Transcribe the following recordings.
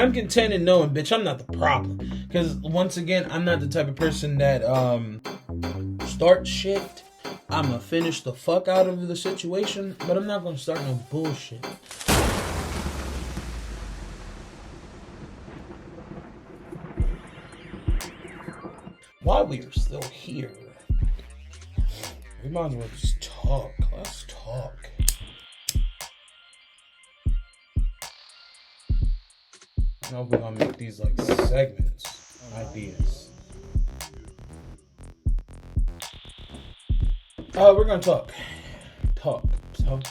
I'm content in knowing, bitch, I'm not the problem. Because once again, I'm not the type of person that start shit. I'ma finish the fuck out of the situation, but I'm not gonna start no bullshit. While we are still here, we might as well just talk. Let's talk. I know we're gonna make these like segments, ideas. We're gonna talk somewhere.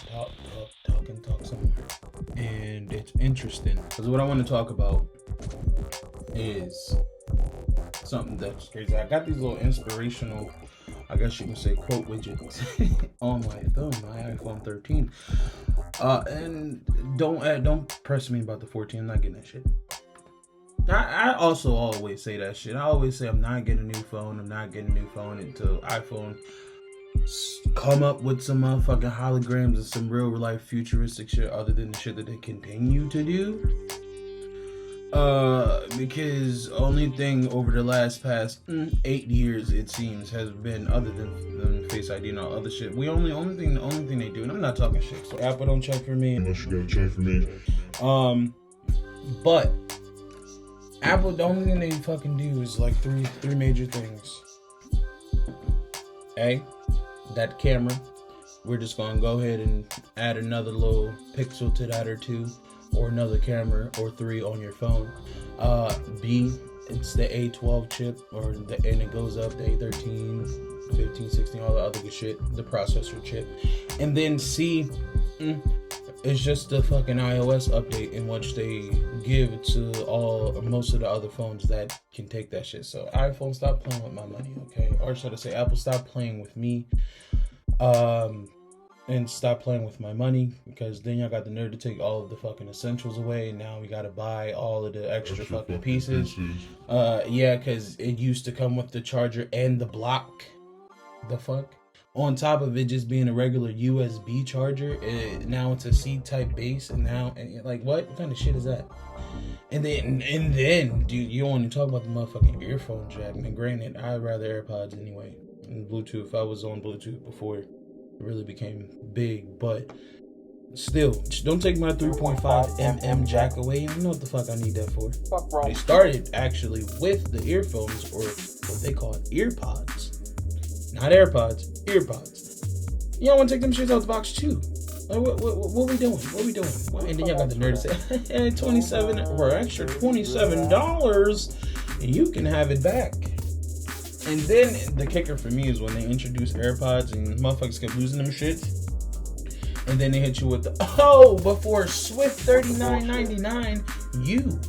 And it's interesting because what I want to talk about is something that's crazy. I got these little inspirational, I guess you can say, quote widgets on my phone, my iPhone 13. And don't press me about the 14. I'm not getting that shit. I also always say that shit. I always say I'm not getting a new phone. I'm not getting a new phone until iPhone come up with some motherfucking holograms and some real life futuristic shit other than the shit that they continue to do. Because only thing over the past 8 years, it seems, has been, other than Face ID and all other shit. The only thing they do, and I'm not talking shit, so Apple don't check for me. Unless you gotta check for me. But Apple, the only thing they fucking do is like three major things. A, that camera. We're just gonna go ahead and add another little pixel to that or two, or another camera or 3 on your phone. B, it's the A12 chip, and it goes up the A13, 15, 16, all the other good shit, the processor chip. And then C, it's just the fucking iOS update in which they give to most of the other phones that can take that shit. So iPhone, stop playing with my money, okay? Or should I say Apple, stop playing with me. And stop playing with my money, because then y'all got the nerve to take all of the fucking essentials away, and now we gotta buy all of the extra fucking pieces. Yeah, because it used to come with the charger and the block. The fuck? On top of it just being a regular USB charger, now it's a C-type base, and now, like, what kind of shit is that? And then, dude, you don't want to talk about the motherfucking earphone jack. And granted, I'd rather AirPods anyway, and Bluetooth. I was on Bluetooth before it really became big, but still, don't take my 3.5mm jack away. You know what the fuck I need that for. They started actually with the earphones, or what they call earpods. Not AirPods, earpods. You don't want to take them shits out the box too. Like, what we doing? And then y'all got the nerve to say, hey, $27 or extra $27, and you can have it back. And then the kicker for me is when they introduce AirPods and motherfuckers kept losing them shits. And then they hit you with before Swift $39.99, you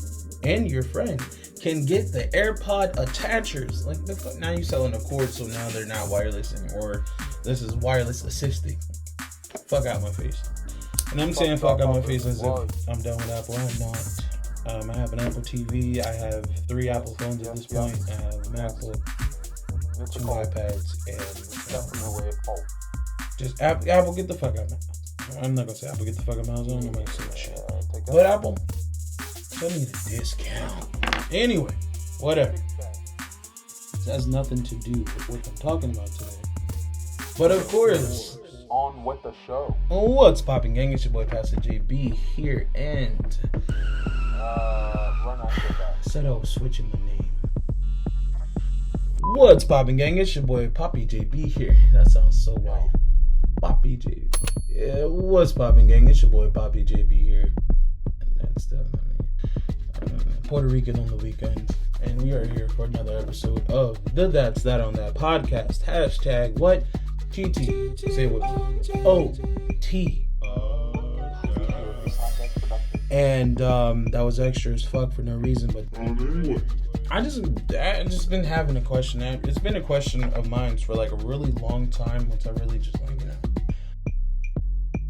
and your friend can get the AirPod attachers. Like, the fuck, now you selling a cord, so now they're not wireless anymore. This is wireless assisting. Fuck out my face. And I'm saying fuck out my face as if I'm done with Apple. I'm not. I have an Apple TV. I have 3 Apple phones at this point. I have a MacBook, 2 iPads, and just Apple, get the fuck out of my house. I'm not gonna say Apple, get the fuck out of my house. I don't know how to say that shit. But Apple, send me the discount. Anyway, whatever. This has nothing to do with what I'm talking about today. But of course, on with the show. What's poppin', gang? It's your boy Pastor JB here, and run after that. I said I was switching my name. What's poppin', gang? It's your boy Poppy JB here. That sounds so white. Poppy JB. Yeah, what's poppin', gang? It's your boy Poppy JB here, and that's definitely Puerto Rican on the weekends, and we are here for another episode of the That's That on That podcast. Hashtag what? GT. Say it with me. OT. And that was extra as fuck for no reason, but I just been having a question. It's been a question of mine for like a really long time, once I really just like,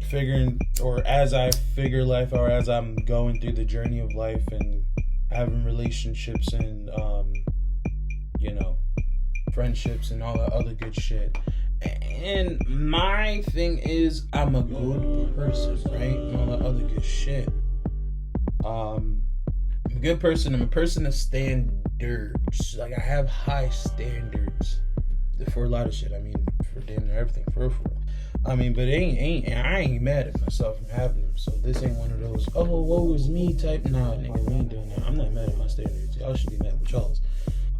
figuring, or as I figure life, or as I'm going through the journey of life and having relationships and friendships and all that other good shit. And my thing is, I'm a good person, right? And all that other good shit. I'm a good person. I'm a person of standards. Like, I have high standards for a lot of shit. I mean, for damn near everything, for real. I mean, but I ain't mad at myself for having them. So this ain't one of those, oh, woe is me type. Nah, nigga, we ain't doing that. I'm not mad at my standards. Y'all should be mad with y'all's.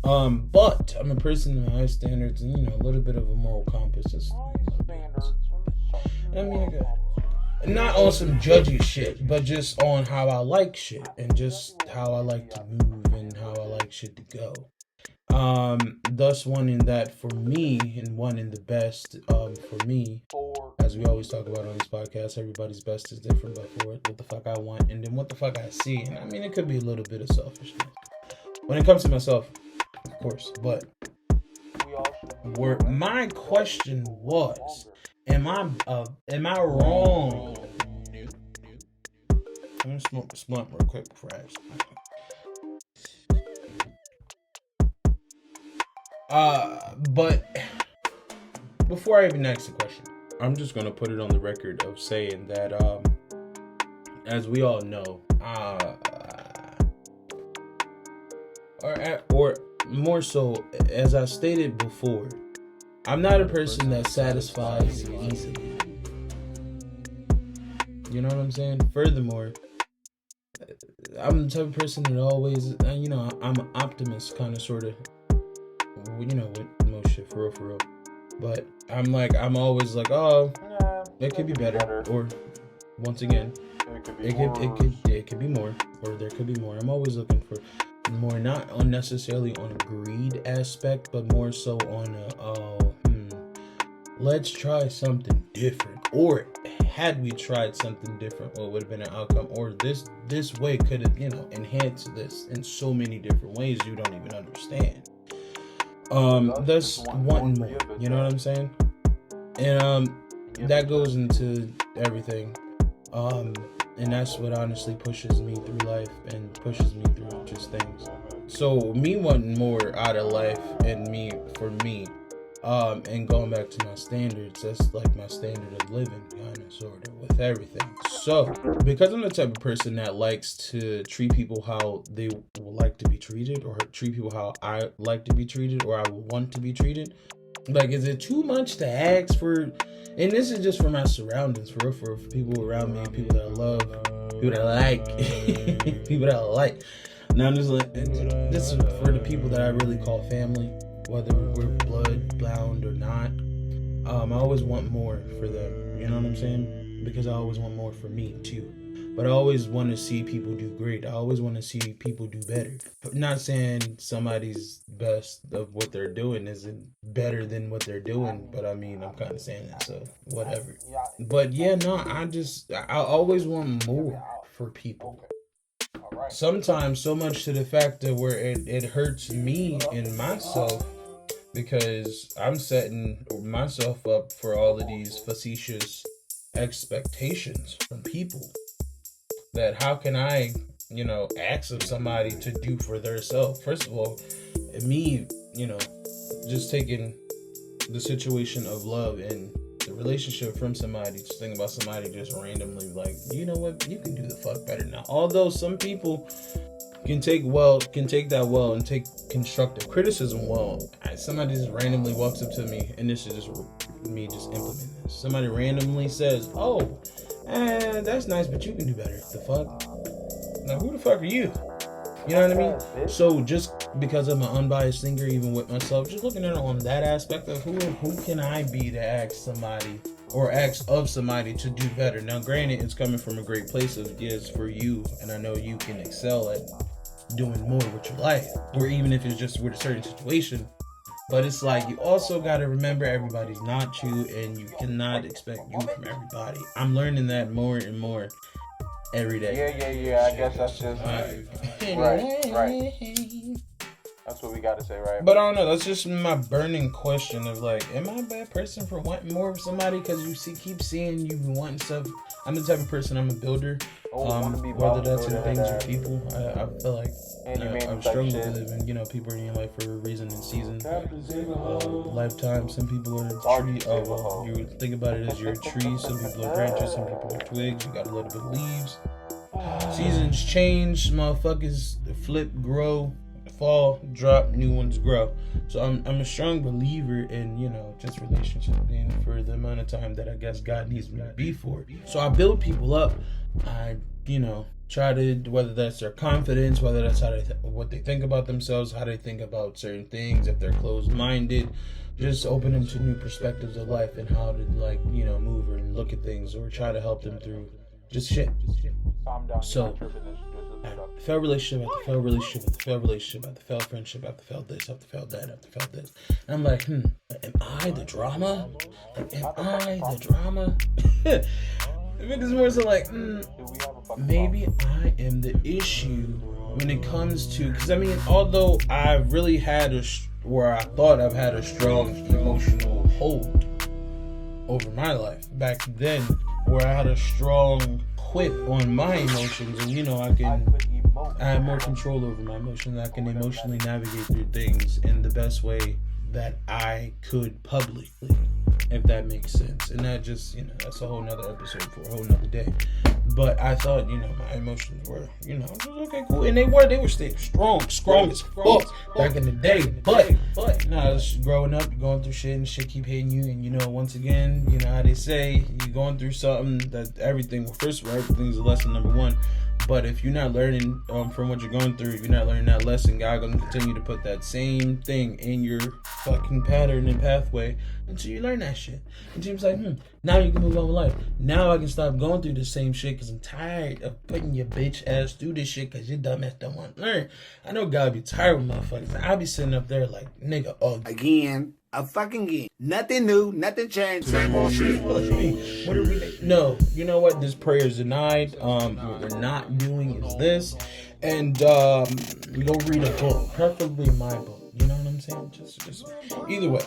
But I'm a person of high standards and, a little bit of a moral compass. I mean, not on some judgy shit, but just on how I like shit and just how I like to move and how I like shit to go. Thus one in that for me and one in the best, for me, as we always talk about on this podcast, everybody's best is different, but for what the fuck I want and then what the fuck I see. And I mean, it could be a little bit of selfishness when it comes to myself, of course, but where my question was, am I wrong? I'm gonna smoke this blunt real quick before I ask. But before I even ask the question, I'm just gonna put it on the record of saying that, as we all know, or more so, as I stated before, I'm not a person that satisfies easily. You know what I'm saying? Furthermore, I'm the type of person that always, I'm an optimist, kind of, sort of. With most shit, for real. But I'm always like, oh, it could be better, or once again, it could be more, or there could be more. I'm always looking for more, not unnecessarily on a greed aspect, but more so on let's try something different, or had we tried something different, what would have been an outcome, or this way could have enhanced this in so many different ways you don't even understand. That's wanting more, you know what I'm saying? And that goes into everything. And that's what honestly pushes me through life and pushes me through just things. So me wanting more out of life and for me, and going back to my standards, that's like my standard of living, kind of, sort of, with everything. So, because I'm the type of person that likes to treat people how they would like to be treated, or treat people how I like to be treated, or I want to be treated, like, is it too much to ask for? And this is just for my surroundings, for people around me, people that I love, people that I like, people that I like. Now, this is for the people that I really call family, whether we're blood bound or not. I always want more for them, you know what I'm saying? Because I always want more for me too. But I always want to see people do great. I always want to see people do better. I'm not saying somebody's best of what they're doing isn't better than what they're doing, but I mean, I'm kind of saying that, so whatever. But yeah, no, I always want more for people. Sometimes so much to the fact that where it hurts me and myself, because I'm setting myself up for all of these facetious expectations from people. That how can I, ask of somebody to do for their self? First of all, me, just taking the situation of love and the relationship from somebody, just thinking about somebody just randomly, like, you know what, you can do the fuck better now. Although some people can take that well and take constructive criticism well. Somebody just randomly walks up to me, and this is just me just implementing this. Somebody randomly says, oh, that's nice, but you can do better. The fuck? Now, who the fuck are you? You know what I mean? So just because I'm an unbiased thinker, even with myself, just looking at it on that aspect of who can I be to ask somebody or ask of somebody to do better. Now, granted, it's coming from a great place of, yes, for you, and I know you can excel at doing more with your life, or even if it's just with a certain situation. But it's like, you also got to remember everybody's not you, and you cannot expect you from everybody. I'm learning that more and more every day. Yeah. I guess that's just right. That's what we got to say, right? But I don't know. That's just my burning question of, like, am I a bad person for wanting more of somebody? Because you keep seeing you wanting stuff. I'm the type of person, I'm a builder. Whether that's in things or people, I feel like I'm struggling to live in, people are in your life for a reason and season. Lifetime. Some people are a tree. You think about it as you're a tree. Some people are branches. Some people are twigs. You got a little bit of leaves. Seasons change, motherfuckers flip, grow, fall, drop, new ones grow. So I'm a strong believer in, just relationships being for the amount of time that I guess God needs me to be for. So I build people up. I, try to, whether that's their confidence, whether that's what they think about themselves, how they think about certain things, if they're closed-minded, just open them to new perspectives of life and how to move or look at things, or try to help them through just shit. So failed relationship after failed relationship after failed relationship after failed friendship after failed this after failed that after failed this. And I'm like, am I the drama? I think it's more so like, maybe I am the issue when it comes to, because although I've really had where I thought I've had a strong emotional hold over my life back then, where I had a strong quit on my emotions, and I have more control over my emotions. I can emotionally navigate through things in the best way that I could publicly, if that makes sense. And that just, that's a whole nother episode for a whole nother day. But I thought, my emotions were, okay, cool. And they were staying strong as fuck back in the day. But just growing up, you're going through shit and shit keep hitting you. And, once again, how they say, you're going through something that first of all, everything's a lesson, number one. But if you're not learning from what you're going through, if you're not learning that lesson, God gonna continue to put that same thing in your fucking pattern and pathway until you learn that shit. And Jim's like, now you can move on with life. Now I can stop going through the same shit because I'm tired of putting your bitch ass through this shit because your dumb ass don't want to learn. I know God be tired with motherfuckers. I'll be sitting up there like, nigga, again. A fucking game. Nothing new, nothing changed. Same old shit. What do you mean? What are we? No, you know what? This prayer is denied. What we're not doing is this, and go read a book, preferably my book. You know what I'm saying? Just either way.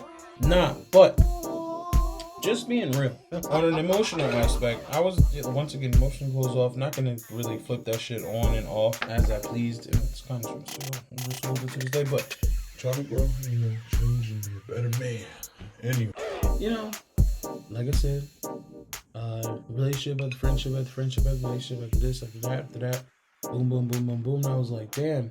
But just being real on an emotional aspect. I was once again emotion goes off. Not gonna really flip that shit on and off as I pleased. It's kind of true. So I'm just holding to this day, but. Trying to grow, change and be a better man. Anyway, like I said, relationship after friendship after friendship after relationship after this after that, boom, boom, boom, boom, boom. And I was like, damn.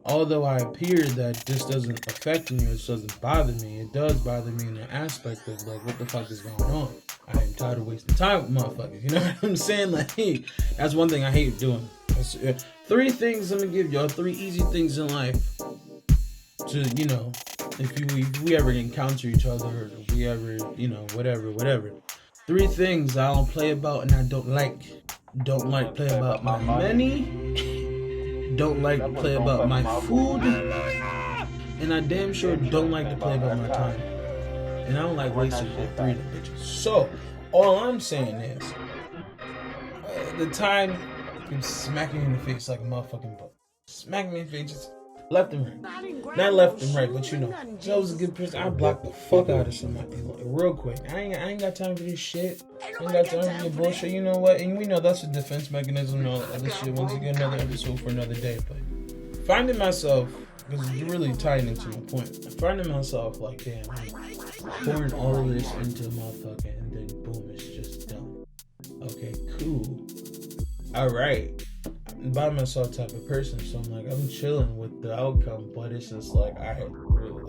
Although I appear that this doesn't affect me, this doesn't bother me, it does bother me in the aspect of like, what the fuck is going on? I am tired of wasting time with motherfuckers. You know what I'm saying? Like, hey, that's one thing I hate doing. 3 things. Let me give y'all 3 easy things in life. To, if we ever encounter each other, or if we ever, whatever. 3 things I don't play about and I don't like play about my money, don't like to play about my food, and I damn sure don't like to play about my time. And I don't like wasting 3 of the bitches. So, all I'm saying is, the time can smack me in the face like a motherfucking butt. Smack me in the face, just left and right. Not left and right, but Joe's a good person. I block the fuck out of somebody real quick. I ain't got time for this shit. I ain't got time for your bullshit. You know what? And we know that's a defense mechanism and all that other shit. Once again, another episode for another day. But finding myself, because you're really tying into my point, finding myself like, damn, I'm pouring all of this into a motherfucker and then boom, it's just done. Okay, cool. Alright. By myself type of person, so I'm like, I'm chilling with the outcome, but it's just like, alright,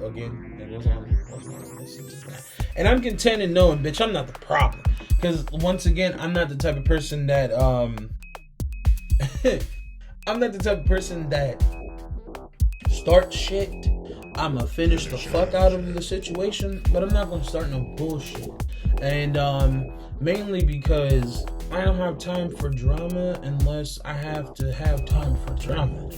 again, it was on listen to that. And I'm content in knowing, bitch, I'm not the problem. Because once again, I'm not the type of person that I'm not the type of person that starts shit. I'ma finish the fuck out of the situation, but I'm not gonna start no bullshit. And mainly because I don't have time for drama unless I have to have time for drama.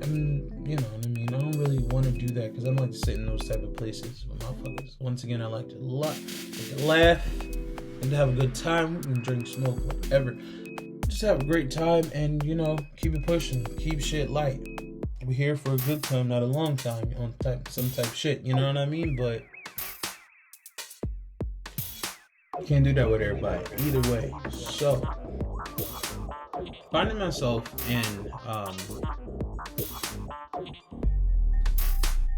And you know what I mean? I don't really want to do that because I don't like to sit in those type of places with motherfuckers. Once again, I like to laugh and to have a good time and drink, smoke, whatever. Just have a great time and, keep it pushing. Keep shit light. We're here for a good time, not a long time on some type of shit. You know what I mean? But you can't do that with everybody. Either way. So, finding myself in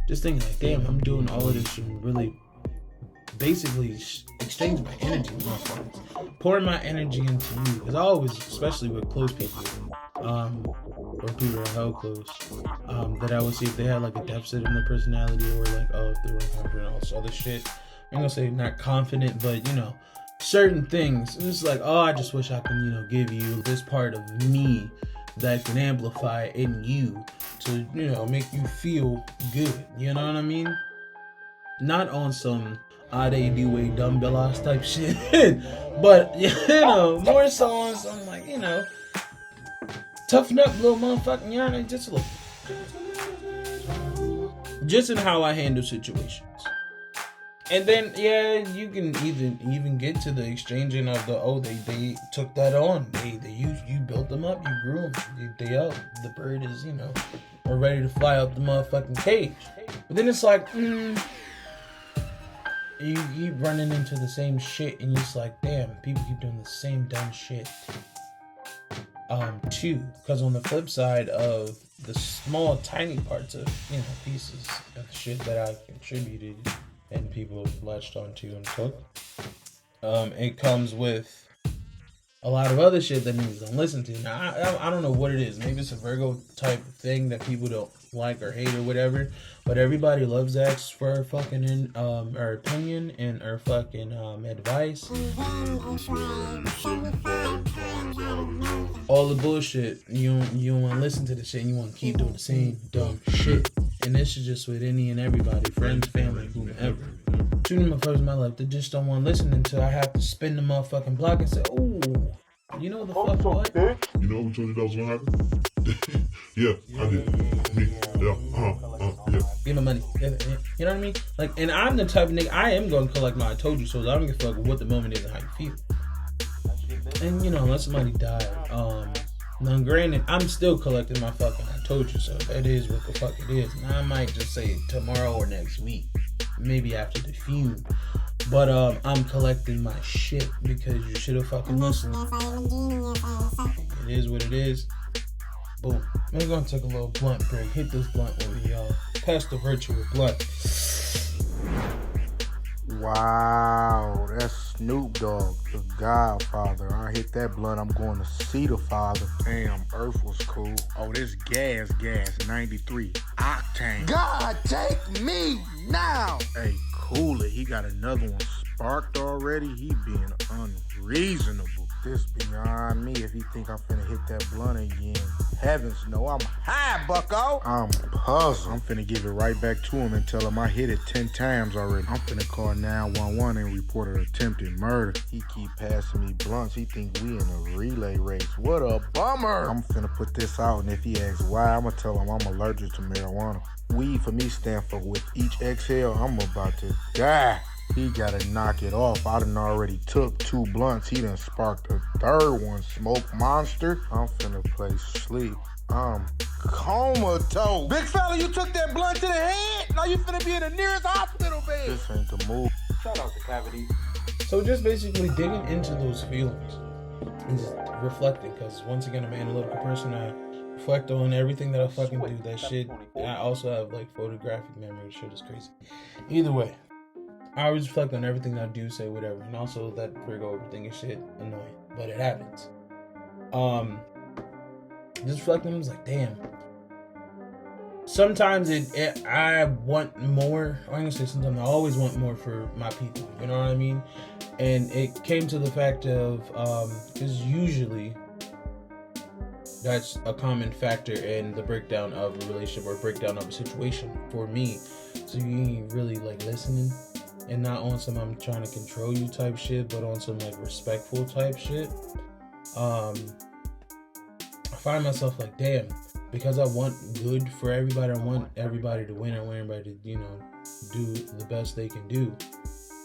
just thinking like, damn, I'm doing all of this and really basically exchange my energy with my friends, pour my energy into you. Because I always, especially with close people, or people that are held close, that I would see if they had like a deficit in their personality, or like, oh, if they were confident, all this other shit. I'm gonna say not confident, but certain things. It's like, oh, I just wish I can, give you this part of me that can amplify in you to, make you feel good. You know what I mean? Not on some they do a dumbbell ass type shit, but more so on some like, toughen up, little motherfucking just a little. Just in how I handle situations. And then, you can even get to the exchanging of they took that on. You built them up, you grew them, they up. The bird is, are ready to fly up the motherfucking cage. But then it's like, you keep running into the same shit, and you're just like, damn, people keep doing the same dumb shit. Too, because on the flip side of the small, tiny parts of, pieces of shit that I contributed and people latched onto and took, it comes with a lot of other shit that niggas don't listen to. Now, I don't know what it is. Maybe it's a Virgo type thing that people don't like or hate or whatever, but everybody loves X for her fucking her opinion and her fucking advice. All the bullshit. You don't want to listen to the shit. You want to keep doing the same dumb shit. And this is just with any and everybody, friends, family, whomever. Two motherfuckers in my life that just don't want to listen until I have to spin the motherfucking block and say, ooh, you know the fuck what? You know we told you that was gonna happen? Yeah, I did. Yeah. Give me money. You know what I mean? Like, and I'm the type of nigga, I am going to collect my I told you so. I don't give a fuck what the moment is and how you feel. And, let somebody die. Now, granted, I'm still collecting my fucking I told you so. That is what the fuck it is. Now, I might just say tomorrow or next week. Maybe after the feud. But I'm collecting my shit because you should have fucking listened. It is what it is. Boom. We're gonna take a little blunt break. Hit this blunt over y'all. Pass the virtual blunt. Wow, that's Snoop Dogg, the Godfather. I hit that blunt, I'm going to see the Father. Damn, Earth was cool. Oh, this gas, 93 octane. God, take me now. Hey, cool it. He got another one sparked already. He being unreasonable. This beyond me if he think I'm finna hit that blunt again. Heavens no, I'm high, bucko. I'm puzzled. I'm finna give it right back to him and tell him I hit it 10 times already. I'm finna call 911 and report an attempted murder. He keep passing me blunts. He think we in a relay race. What a bummer. I'm finna put this out, and if he asks why, I'ma tell him I'm allergic to marijuana. Weed for me stand for with each exhale, I'm about to die. He gotta knock it off. I done already took 2 blunts. He done sparked a 3rd one. Smoke monster. I'm finna play sleep. I'm comatose. Big fella, you took that blunt to the head. Now you finna be in the nearest hospital bed. This ain't the move. Shout out to Cavity. So just basically digging into those feelings and just reflecting, because once again, I'm an analytical person. I reflect on everything that I fucking do. That shit. I also have like photographic memory. Shit is crazy. Either way, I always reflect on everything that I do, say, whatever. And also that Virgo overthinking shit, annoying. But it happens. Just reflecting, I was like, damn. Sometimes I want more. I'm going to say sometimes I always want more for my people. You know what I mean? And it came to the fact of, because usually that's a common factor in the breakdown of a relationship or breakdown of a situation for me. So you ain't really like listening. And not on some I'm trying to control you type shit, but on some like respectful type shit. I find myself like, damn, because I want good for everybody, I want everybody to win, I want everybody to, do the best they can do.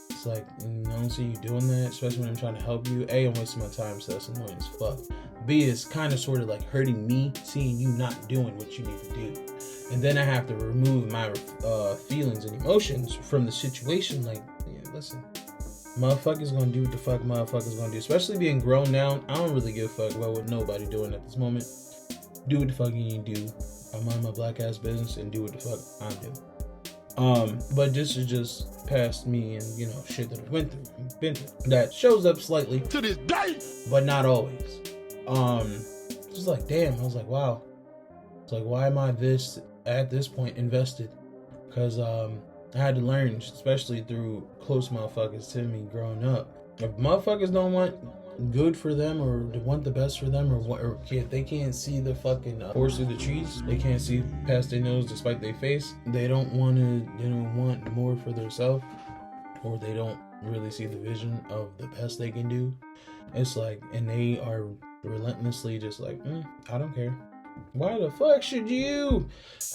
It's like, I don't see you doing that, especially when I'm trying to help you. A, I'm wasting my time, so that's annoying as fuck. B, it's kind of sort of like hurting me, seeing you not doing what you need to do. And then I have to remove my feelings and emotions from the situation. Like, listen, motherfuckers gonna do what the fuck motherfuckers gonna do. Especially being grown now, I don't really give a fuck about what nobody doing at this moment. Do what the fuck you need to do. I mind my black ass business and do what the fuck I do. But this is just past me and, you know, shit that I went through, been through, that shows up slightly To this day. but not always. Just like, damn, I was like, wow. It's like, why am I at this point invested? Because I had to learn, especially through close motherfuckers to me growing up. If motherfuckers don't want good for them or want the best for them, or they can't see the fucking forest through the trees, they can't see past their nose despite their face, they don't want to, want more for themselves, or they don't really see the vision of the best they can do. It's like, and they are relentlessly just like, I don't care. Why the fuck should you?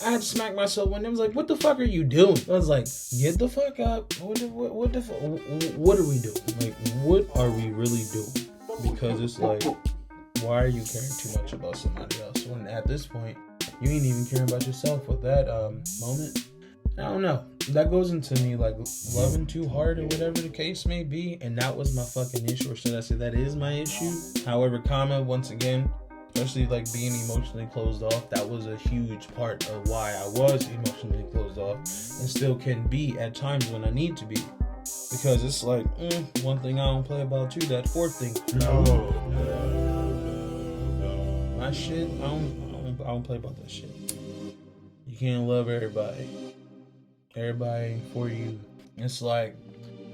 I had to smack myself when I was like, what the fuck are you doing? I was like, get the fuck up. What are we doing? Like, what are we really doing? Because it's like, why are you caring too much about somebody else when at this point you ain't even caring about yourself with that moment? I don't know. That goes into me like loving too hard or whatever the case may be, and that was my fucking issue, or should I say that is my issue? However, once again, especially like being emotionally closed off, that was a huge part of why I was emotionally closed off, and still can be at times when I need to be. Because it's like, one thing I don't play about too, that fourth thing. No. My shit, I don't play about that shit. You can't love everybody. Everybody ain't for you. It's like,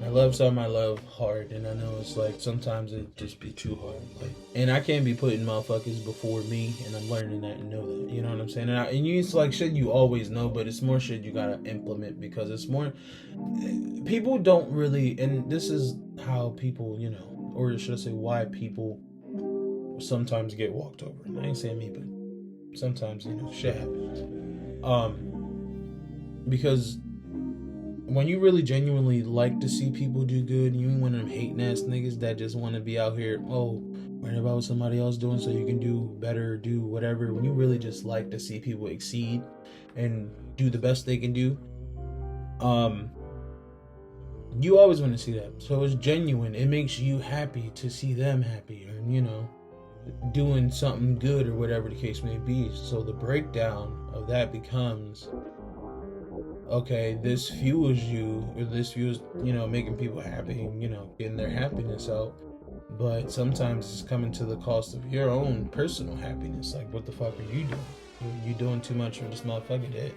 I love something I love hard, and I know it's like sometimes it just be too hard. Like, and I can't be putting motherfuckers before me, and I'm learning that and know that. You know what I'm saying? And it's like shit you always know, but it's more shit you gotta implement, because it's more. People don't really, and this is how people, or should I say why people sometimes get walked over. And I ain't saying me, but sometimes, shit happens. Because when you really genuinely like to see people do good, you ain't one of them hating ass niggas that just want to be out here, worrying about what somebody else doing so you can do better, do whatever. When you really just like to see people exceed and do the best they can do, you always want to see that. So it's genuine. It makes you happy to see them happy, or doing something good or whatever the case may be. So the breakdown of that becomes, okay, this fuels you, or this fuels, making people happy, getting their happiness out. But sometimes it's coming to the cost of your own personal happiness. Like, what the fuck are you doing? You doing too much for this motherfucker that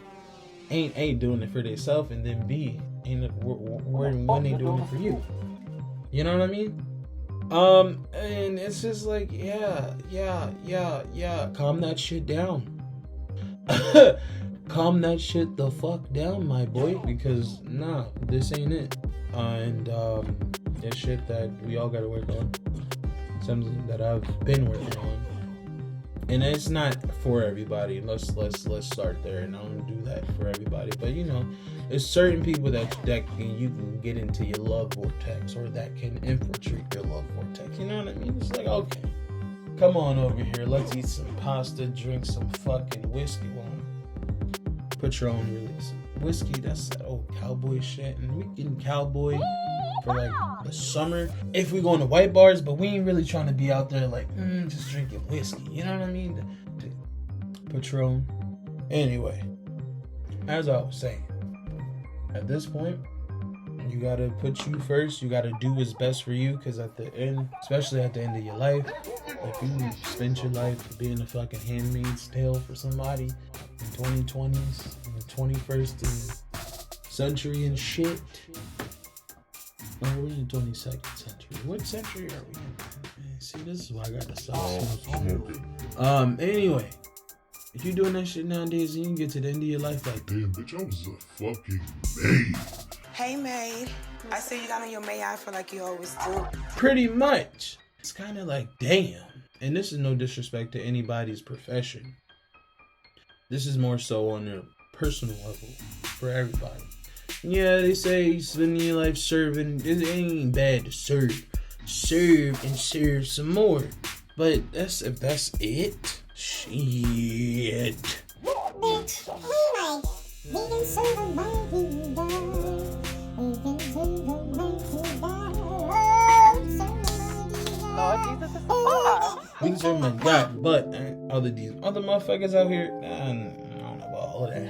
A, doing it for themselves, and then B, when they doing it for you. You know what I mean? And it's just like, yeah. Calm that shit down. Calm that shit the fuck down, my boy, because this ain't it. And it's shit that we all gotta work on. Something that I've been working on. And it's not for everybody. Let's start there, and I don't do that for everybody. But it's certain people that you can get into your love vortex, or that can infiltrate your love vortex. You know what I mean? It's like, okay, come on over here. Let's eat some pasta, drink some fucking whiskey. Put your own release. Whiskey, that's that old cowboy shit, and we getting cowboy for like the summer if we going to white bars, but we ain't really trying to be out there like just drinking whiskey. You know what I mean? Patron. Anyway, as I was saying, at this point, you gotta put you first. You gotta do what's best for you, because at the end, especially at the end of your life, if you spend your life being a fucking handmaid's tale for somebody in 2020s, in the 21st century and shit. Oh, we're in the 22nd century. What century are we in? See, this is why I gotta stop smoking. Anyway, if you doing that shit nowadays, you can get to the end of your life like, damn, bitch, I was a fucking maid. Hey, May. I see you got on your May outfit like you always do. Pretty much. It's kind of like, damn. And this is no disrespect to anybody's profession. This is more so on a personal level for everybody. Yeah, they say spending your life serving. It ain't bad to serve. Serve and serve some more. But if that's it, shit. Bitch, alright. We can serve a mighty God. We can serve a mighty God. Lord Jesus is the Father. We can serve my God, but other motherfuckers out here, I don't know about all that.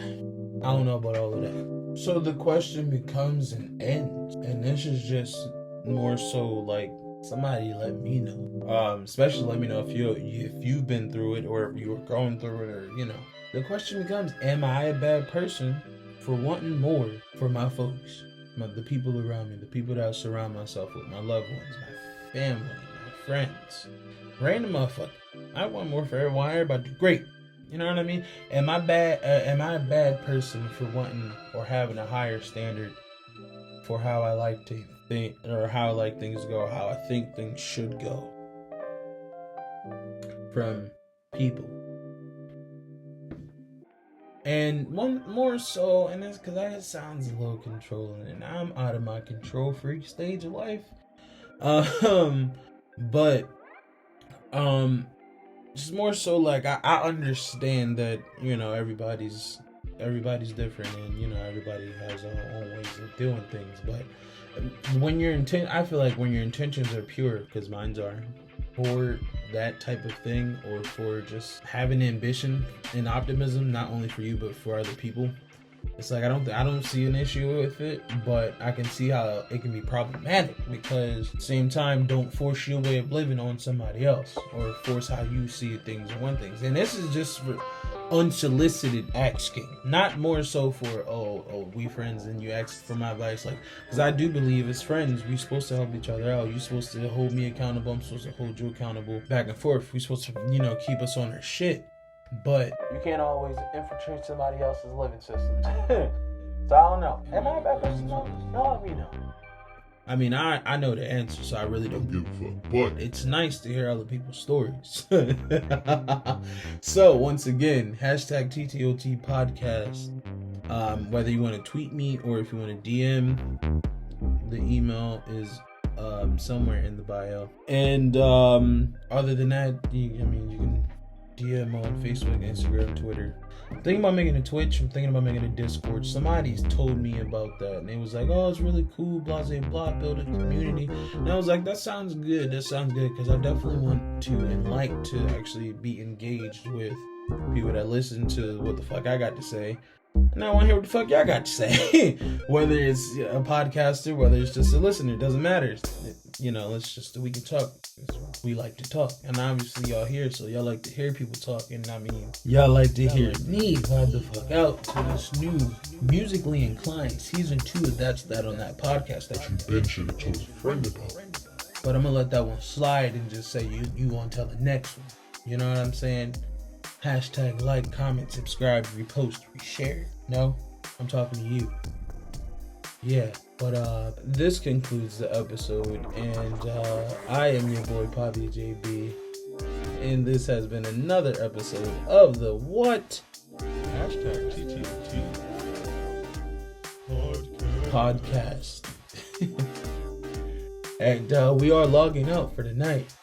I don't know about all of that. So the question becomes an end. And this is just more so like, somebody let me know. Especially let me know if you've been through it, or if you were going through it, or The question becomes, am I a bad person for wanting more for my folks, the people around me, the people that I surround myself with, my loved ones, my family, my friends, random motherfucker. I want more for everyone. Everybody do great. You know what I mean? Am I bad? Am I a bad person for wanting or having a higher standard for how I like to think, or how I like things to go, how I think things should go from people? And one more so, and that's because that sounds a little controlling, and I'm out of my control freak stage of life. But just more so like I understand that everybody's different, and everybody has their own ways of doing things. But when I feel like when your intentions are pure, because mine are, for that type of thing, or for just having ambition and optimism, not only for you but for other people, it's like I don't see an issue with it, but I can see how it can be problematic, because at the same time, don't force your way of living on somebody else, or force how you see things and want things. And this is just for unsolicited asking, not more so for we friends and you ask for my advice, like, because I do believe as friends we supposed to help each other out. You're supposed to hold me accountable, I'm supposed to hold you accountable, back and forth. We're supposed to keep us on our shit. But you can't always infiltrate somebody else's living system. So I don't know. Am I a bad person? No, let me know. I mean, I know the answer, so I really don't give a fuck. But it's nice to hear other people's stories. So once again, #TTOT podcast. Whether you want to tweet me or if you want to DM, the email is somewhere in the bio. And other than that, you can DM on Facebook, Instagram, Twitter. I'm thinking about making a Twitch. I'm thinking about making a Discord. Somebody's told me about that, and it was like, oh, it's really cool, blah, blah, blah, build a community. And I was like, that sounds good, because I definitely want to and like to actually be engaged with people that listen to what the fuck I got to say. And I want to hear what the fuck y'all got to say. Whether it's a podcaster, whether it's just a listener, it doesn't matter. We can talk. We like to talk. And obviously y'all here, so y'all like to hear people talk. And I mean, y'all like to hear me vibe the fuck out to this new musically inclined season 2 of That's That on That podcast that you been should have told a friend about. But I'm gonna let that one slide and just say you want to tell the next one. You know what I'm saying? # like, comment, subscribe, repost, reshare. No, I'm talking to you. Yeah, but this concludes the episode, and I am your boy Poppy JB, and this has been another episode of the What? #TTOT podcast. And we are logging out for the night.